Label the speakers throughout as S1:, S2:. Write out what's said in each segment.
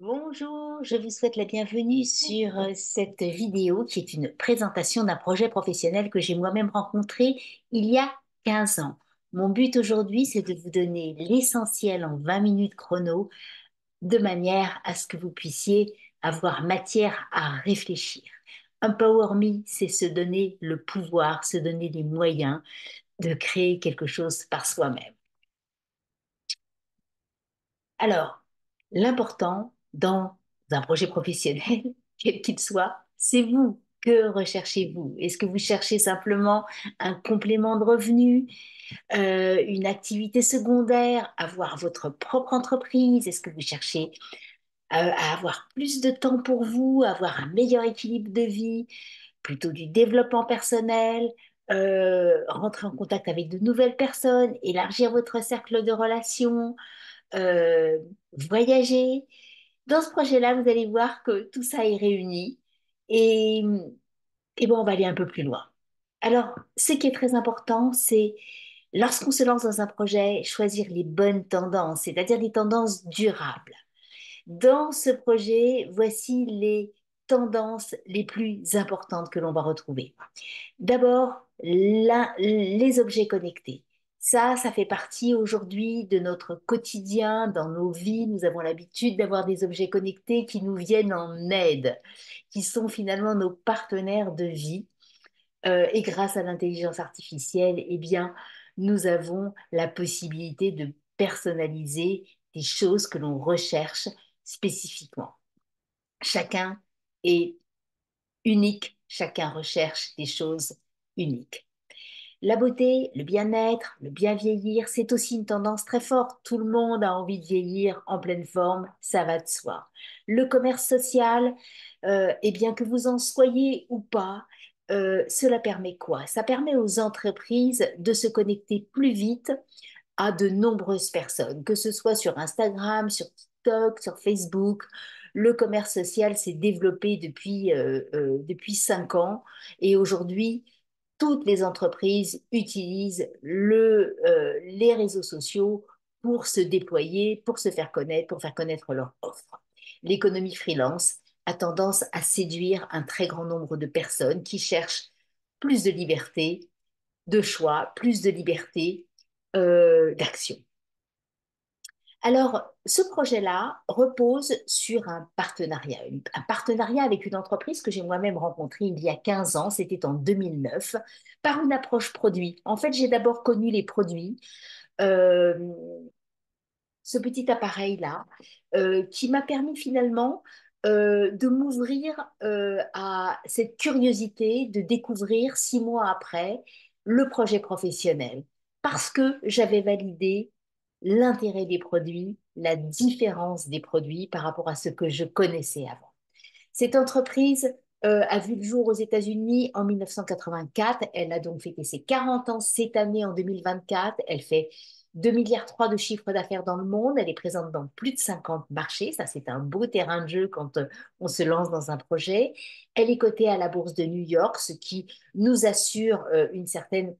S1: Bonjour, je vous souhaite la bienvenue sur cette vidéo qui est une présentation d'un projet professionnel que j'ai moi-même rencontré il y a 15 ans. Mon but aujourd'hui, c'est de vous donner l'essentiel en 20 minutes chrono, de manière à ce que vous puissiez avoir matière à réfléchir. Empower Me, c'est se donner le pouvoir, se donner les moyens de créer quelque chose par soi-même. Alors, l'important dans un projet professionnel, quel qu'il soit, c'est vous. Que recherchez-vous? Est-ce que vous cherchez simplement un complément de revenu, une activité secondaire, avoir votre propre entreprise? Est-ce que vous cherchez à avoir plus de temps pour vous, avoir un meilleur équilibre de vie, plutôt du développement personnel, rentrer en contact avec de nouvelles personnes, élargir votre cercle de relations? euh, Voyager. Dans ce projet-là, vous allez voir que tout ça est réuni et, et bon, on va aller un peu plus loin. Alors, ce qui est très important, c'est lorsqu'on se lance dans un projet, choisir les bonnes tendances, c'est-à-dire des tendances durables. Dans ce projet, voici les tendances les plus importantes que l'on va retrouver. D'abord, les objets connectés. Ça fait partie aujourd'hui de notre quotidien, dans nos vies. Nous avons l'habitude d'avoir des objets connectés qui nous viennent en aide, qui sont finalement nos partenaires de vie. Et grâce à l'intelligence artificielle, eh bien, nous avons la possibilité de personnaliser des choses que l'on recherche spécifiquement. Chacun est unique, chacun recherche des choses uniques. La beauté, le bien-être, le bien vieillir, c'est aussi une tendance très forte. Tout le monde a envie de vieillir en pleine forme, ça va de soi. Le commerce social, eh bien que vous en soyez ou pas, cela permet quoi? Ça permet aux entreprises de se connecter plus vite à de nombreuses personnes, que ce soit sur Instagram, sur TikTok, sur Facebook. Le commerce social s'est développé depuis 5 ans et aujourd'hui, toutes les entreprises utilisent les réseaux sociaux pour se déployer, pour se faire connaître, pour faire connaître leur offre. L'économie freelance a tendance à séduire un très grand nombre de personnes qui cherchent plus de liberté, de choix, plus de liberté d'action. Alors, ce projet-là repose sur un partenariat avec une entreprise que j'ai moi-même rencontrée il y a 15 ans, c'était en 2009, par une approche produit. En fait, j'ai d'abord connu les produits, euh, ce petit appareil-là, qui m'a permis finalement de m'ouvrir à cette curiosité de découvrir 6 mois après le projet professionnel, parce que j'avais validé l'intérêt des produits, la différence des produits par rapport à ce que je connaissais avant. Cette entreprise a vu le jour aux États-Unis en 1984. Elle a donc fêté ses 40 ans cette année en 2024. Elle fait 2,3 milliards de chiffre d'affaires dans le monde. Elle est présente dans plus de 50 marchés. Ça, c'est un beau terrain de jeu quand on se lance dans un projet. Elle est cotée à la bourse de New York, ce qui nous assure une certaine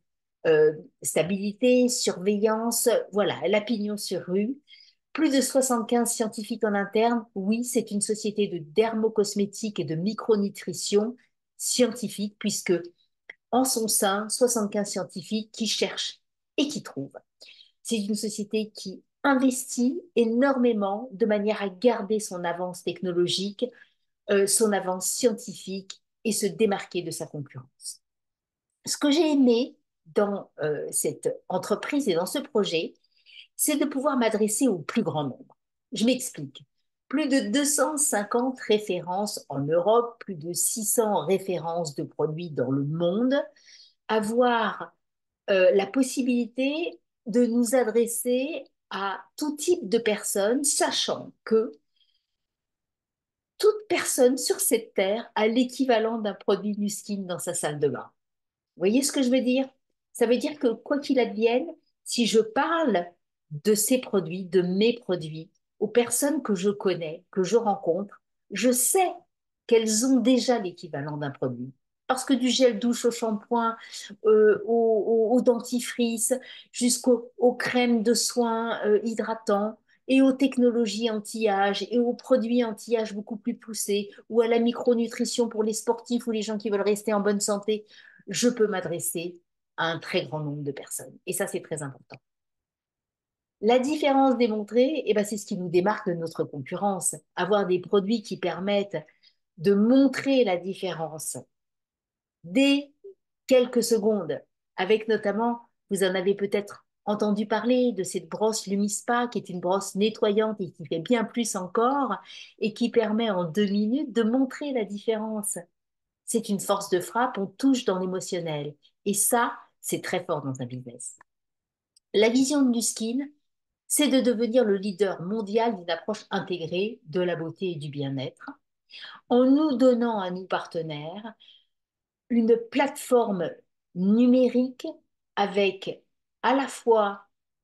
S1: euh, stabilité, surveillance. Voilà, elle a pignon sur rue. Plus de 75 scientifiques en interne. Oui, c'est une société de dermocosmétique et de micronutrition scientifique, puisque en son sein, 75 scientifiques qui cherchent et qui trouvent. C'est une société qui investit énormément de manière à garder son avance technologique, son avance scientifique et se démarquer de sa concurrence. Ce que j'ai aimé dans cette entreprise et dans ce projet, c'est de pouvoir m'adresser au plus grand nombre. Je m'explique. Plus de 250 références en Europe, plus de 600 références de produits dans le monde, avoir la possibilité de nous adresser à tout type de personnes, sachant que toute personne sur cette terre a l'équivalent d'un produit Nuskin dans sa salle de bain. Vous voyez ce que je veux dire? Ça veut dire que quoi qu'il advienne, si je parle de ces produits, de mes produits, aux personnes que je connais, que je rencontre, je sais qu'elles ont déjà l'équivalent d'un produit. Parce que du gel douche au shampoing, au dentifrice, jusqu'aux crèmes de soins hydratants, et aux technologies anti-âge et aux produits anti-âge beaucoup plus poussés ou à la micronutrition pour les sportifs ou les gens qui veulent rester en bonne santé, je peux m'adresser à un très grand nombre de personnes. Et ça, c'est très important. La différence démontrée, eh ben, c'est ce qui nous démarque de notre concurrence. Avoir des produits qui permettent de montrer la différence dès quelques secondes, avec notamment, vous en avez peut-être entendu parler de cette brosse Lumispa, qui est une brosse nettoyante et qui fait bien plus encore, et qui permet en 2 minutes de montrer la différence. C'est une force de frappe, on touche dans l'émotionnel. Et ça, c'est très fort dans un business. La vision de Nuskin, c'est de devenir le leader mondial d'une approche intégrée de la beauté et du bien-être, en nous donnant à nous partenaires une plateforme numérique avec à la fois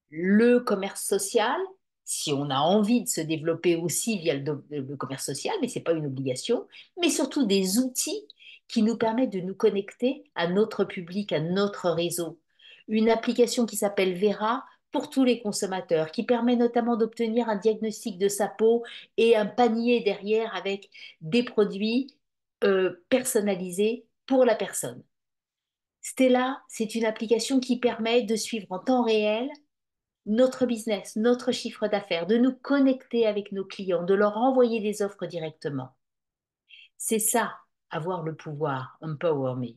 S1: le commerce social, si on a envie de se développer aussi via le commerce social, mais ce n'est pas une obligation, mais surtout des outils qui nous permettent de nous connecter à notre public, à notre réseau. Une application qui s'appelle Vera pour tous les consommateurs, qui permet notamment d'obtenir un diagnostic de sa peau et un panier derrière avec des produits personnalisés pour la personne. Stella, c'est une application qui permet de suivre en temps réel notre business, notre chiffre d'affaires, de nous connecter avec nos clients, de leur envoyer des offres directement. C'est ça, avoir le pouvoir, Empower Me.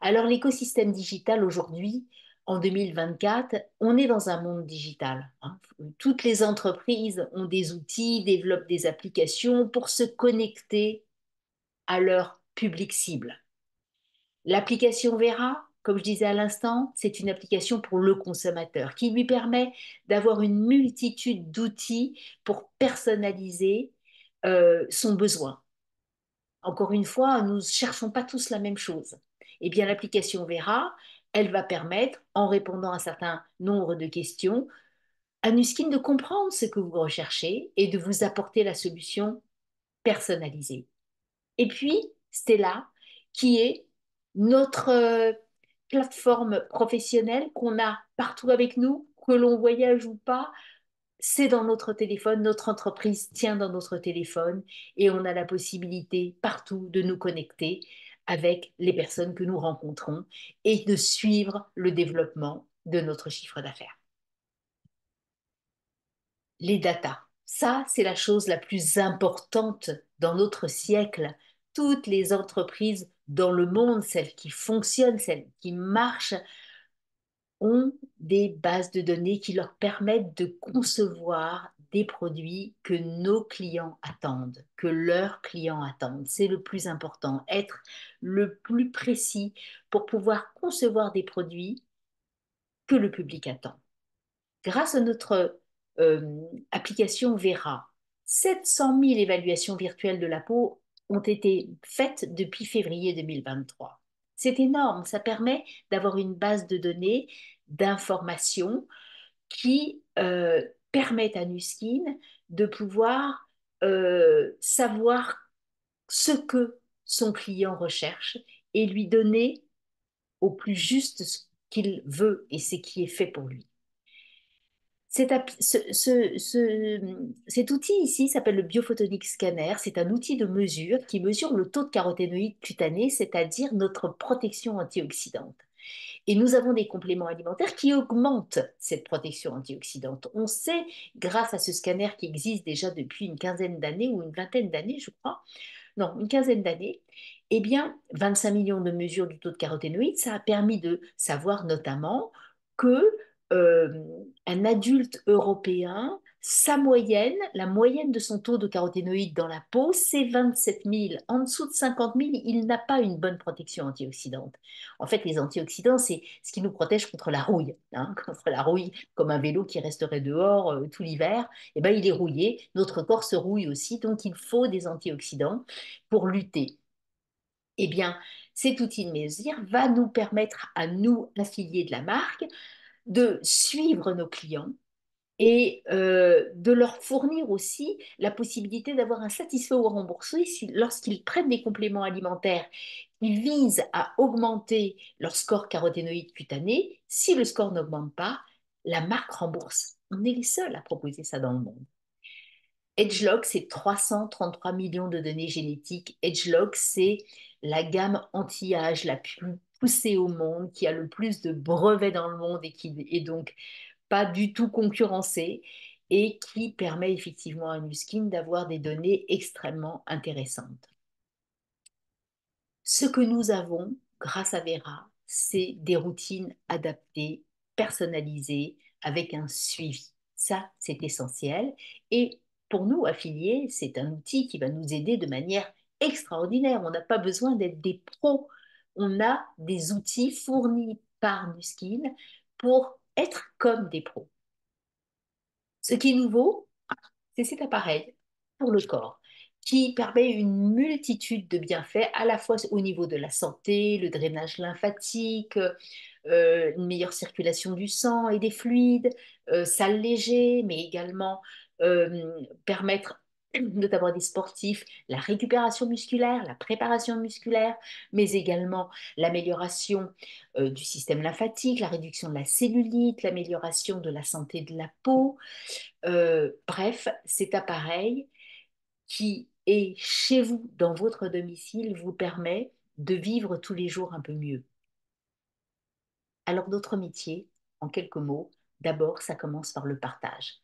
S1: Alors l'écosystème digital aujourd'hui, en 2024, on est dans un monde digital, hein. Toutes les entreprises ont des outils, développent des applications pour se connecter à leur public cible. L'application Vera, comme je disais à l'instant, c'est une application pour le consommateur qui lui permet d'avoir une multitude d'outils pour personnaliser son besoin. Encore une fois, nous ne cherchons pas tous la même chose. Eh bien, l'application Vera, elle va permettre, en répondant à un certain nombre de questions, à Nuskin de comprendre ce que vous recherchez et de vous apporter la solution personnalisée. Et puis, Stella, qui est notre plateforme professionnelle qu'on a partout avec nous, que l'on voyage ou pas, c'est dans notre téléphone, notre entreprise tient dans notre téléphone et on a la possibilité partout de nous connecter avec les personnes que nous rencontrons et de suivre le développement de notre chiffre d'affaires. Les datas, ça, c'est la chose la plus importante dans notre siècle. Toutes les entreprises dans le monde, celles qui fonctionnent, celles qui marchent, ont des bases de données qui leur permettent de concevoir des produits que nos clients attendent, que leurs clients attendent. C'est le plus important, être le plus précis pour pouvoir concevoir des produits que le public attend. Grâce à notre application Vera, 700 000 évaluations virtuelles de la peau ont été faites depuis février 2023. C'est énorme, ça permet d'avoir une base de données, d'informations qui permettent à Nuskin de pouvoir savoir ce que son client recherche et lui donner au plus juste ce qu'il veut et ce qui est fait pour lui. Cet outil ici s'appelle le Biophotonic Scanner. C'est un outil de mesure qui mesure le taux de caroténoïdes cutanés, c'est-à-dire notre protection antioxydante. Et nous avons des compléments alimentaires qui augmentent cette protection antioxydante. On sait, grâce à ce scanner qui existe déjà depuis une quinzaine d'années ou une vingtaine d'années, je crois, non, une quinzaine d'années, eh bien, 25 millions de mesures du taux de caroténoïdes, ça a permis de savoir notamment que un adulte européen, sa moyenne, la moyenne de son taux de caroténoïdes dans la peau, c'est 27 000. En dessous de 50 000, il n'a pas une bonne protection antioxydante. En fait, les antioxydants, c'est ce qui nous protège contre la rouille, hein, contre la rouille, comme un vélo qui resterait dehors tout l'hiver. Eh ben, il est rouillé. Notre corps se rouille aussi, donc il faut des antioxydants pour lutter. Eh bien, cet outil de mesure va nous permettre à nous, affiliés de la marque, de suivre nos clients et de leur fournir aussi la possibilité d'avoir un satisfait ou remboursé lorsqu'ils prennent des compléments alimentaires qui visent à augmenter leur score caroténoïde cutané. Si le score n'augmente pas, la marque rembourse. On est les seuls à proposer ça dans le monde. EdgeLog, c'est 333 millions de données génétiques. EdgeLog, c'est la gamme anti-âge la plus poussée au monde, qui a le plus de brevets dans le monde et qui est donc pas du tout concurrencée et qui permet effectivement à Nuskin d'avoir des données extrêmement intéressantes. Ce que nous avons grâce à Vera, c'est des routines adaptées, personnalisées, avec un suivi. Ça, c'est essentiel. Et pour nous, affiliés, c'est un outil qui va nous aider de manière extraordinaire. On n'a pas besoin d'être des pros. On a des outils fournis par Nuskin pour être comme des pros. Ce qui est nouveau, c'est cet appareil pour le corps qui permet une multitude de bienfaits, à la fois au niveau de la santé, le drainage lymphatique, une meilleure circulation du sang et des fluides, s'alléger, mais également permettre notamment des sportifs, la récupération musculaire, la préparation musculaire, mais également l'amélioration du système lymphatique, la réduction de la cellulite, l'amélioration de la santé de la peau. Bref, cet appareil qui est chez vous, dans votre domicile, vous permet de vivre tous les jours un peu mieux. Alors, notre métier, en quelques mots, d'abord, ça commence par le partage.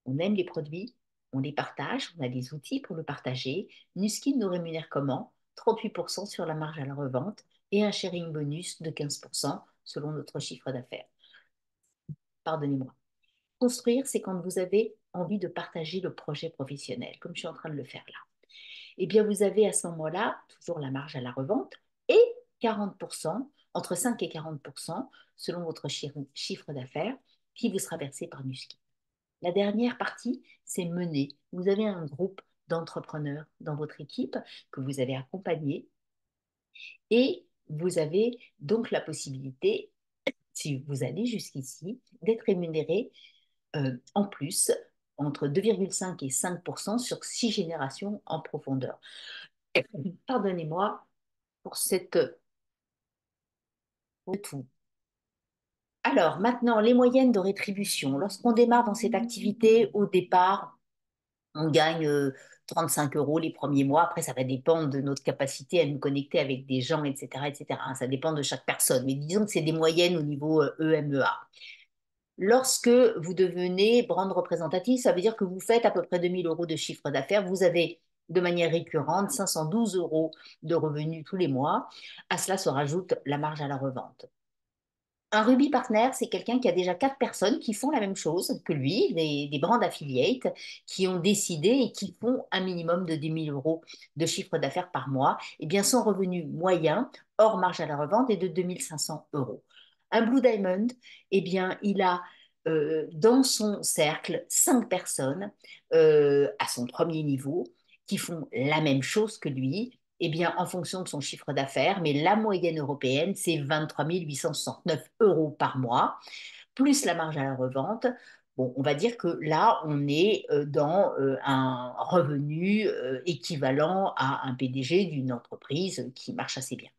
S1: On aime les produits, on les partage, on a des outils pour le partager. Nuskin nous rémunère comment? 38% sur la marge à la revente et un sharing bonus de 15% selon notre chiffre d'affaires. Pardonnez-moi. Construire, c'est quand vous avez envie de partager le projet professionnel, comme je suis en train de le faire là. Eh bien, vous avez à ce moment-là toujours la marge à la revente et 40%, entre 5 et 40%, selon votre chiffre d'affaires, qui vous sera versé par Nuskin. La dernière partie, c'est mener. Vous avez un groupe d'entrepreneurs dans votre équipe que vous avez accompagné et vous avez donc la possibilité, si vous allez jusqu'ici, d'être rémunéré en plus entre 2,5 et 5% sur 6 générations en profondeur. Pardonnez-moi pour cette tout. Alors, maintenant, les moyennes de rétribution. Lorsqu'on démarre dans cette activité, au départ, on gagne 35 euros les premiers mois. Après, ça va dépendre de notre capacité à nous connecter avec des gens, etc., etc. Ça dépend de chaque personne. Mais disons que c'est des moyennes au niveau EMEA. Lorsque vous devenez brand représentatif, ça veut dire que vous faites à peu près 2 000 euros de chiffre d'affaires. Vous avez de manière récurrente 512 euros de revenus tous les mois. À cela se rajoute la marge à la revente. Un Ruby Partner, c'est quelqu'un qui a déjà 4 personnes qui font la même chose que lui, des brand affiliates, qui ont décidé et qui font un minimum de 10 000 euros de chiffre d'affaires par mois. Eh bien, son revenu moyen, hors marge à la revente, est de 2 500 euros. Un Blue Diamond, eh bien, il a dans son cercle 5 personnes à son premier niveau qui font la même chose que lui, eh bien, en fonction de son chiffre d'affaires, mais la moyenne européenne, c'est 23 869 euros par mois, plus la marge à la revente. Bon, on va dire que là, on est dans un revenu équivalent à un PDG d'une entreprise qui marche assez bien.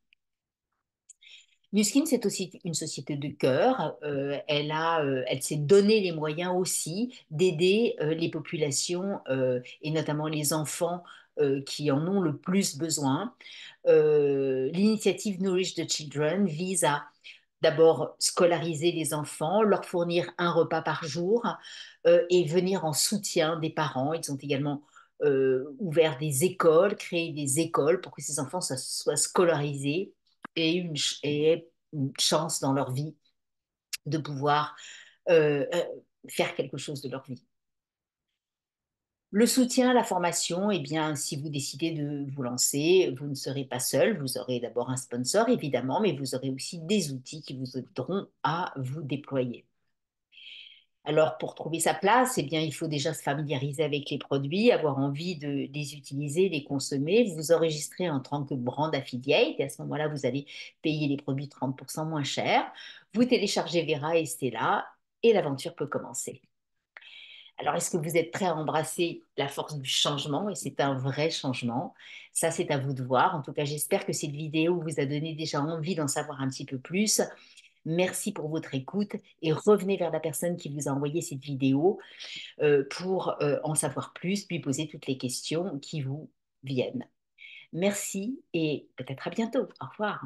S1: Nuskin, c'est aussi une société de cœur. Elle s'est donné les moyens aussi d'aider les populations et notamment les enfants qui en ont le plus besoin. L'initiative Nourish the Children vise à d'abord scolariser les enfants, leur fournir un repas par jour et venir en soutien des parents. Ils ont également ouvert des écoles, créé des écoles pour que ces enfants soient scolarisés et aient une chance dans leur vie de pouvoir faire quelque chose de leur vie. Le soutien, la formation, eh bien, si vous décidez de vous lancer, vous ne serez pas seul. Vous aurez d'abord un sponsor, évidemment, mais vous aurez aussi des outils qui vous aideront à vous déployer. Alors, pour trouver sa place, eh bien, il faut déjà se familiariser avec les produits, avoir envie de les utiliser, les consommer, vous enregistrer en tant que brand affiliate, et à ce moment-là, vous allez payer les produits 30% moins cher. Vous téléchargez Vera et Stella, et l'aventure peut commencer. Alors, est-ce que vous êtes prêt à embrasser la force du changement? Et c'est un vrai changement. Ça, c'est à vous de voir. En tout cas, j'espère que cette vidéo vous a donné déjà envie d'en savoir un petit peu plus. Merci pour votre écoute et revenez vers la personne qui vous a envoyé cette vidéo pour en savoir plus, puis poser toutes les questions qui vous viennent. Merci et peut-être à bientôt. Au revoir.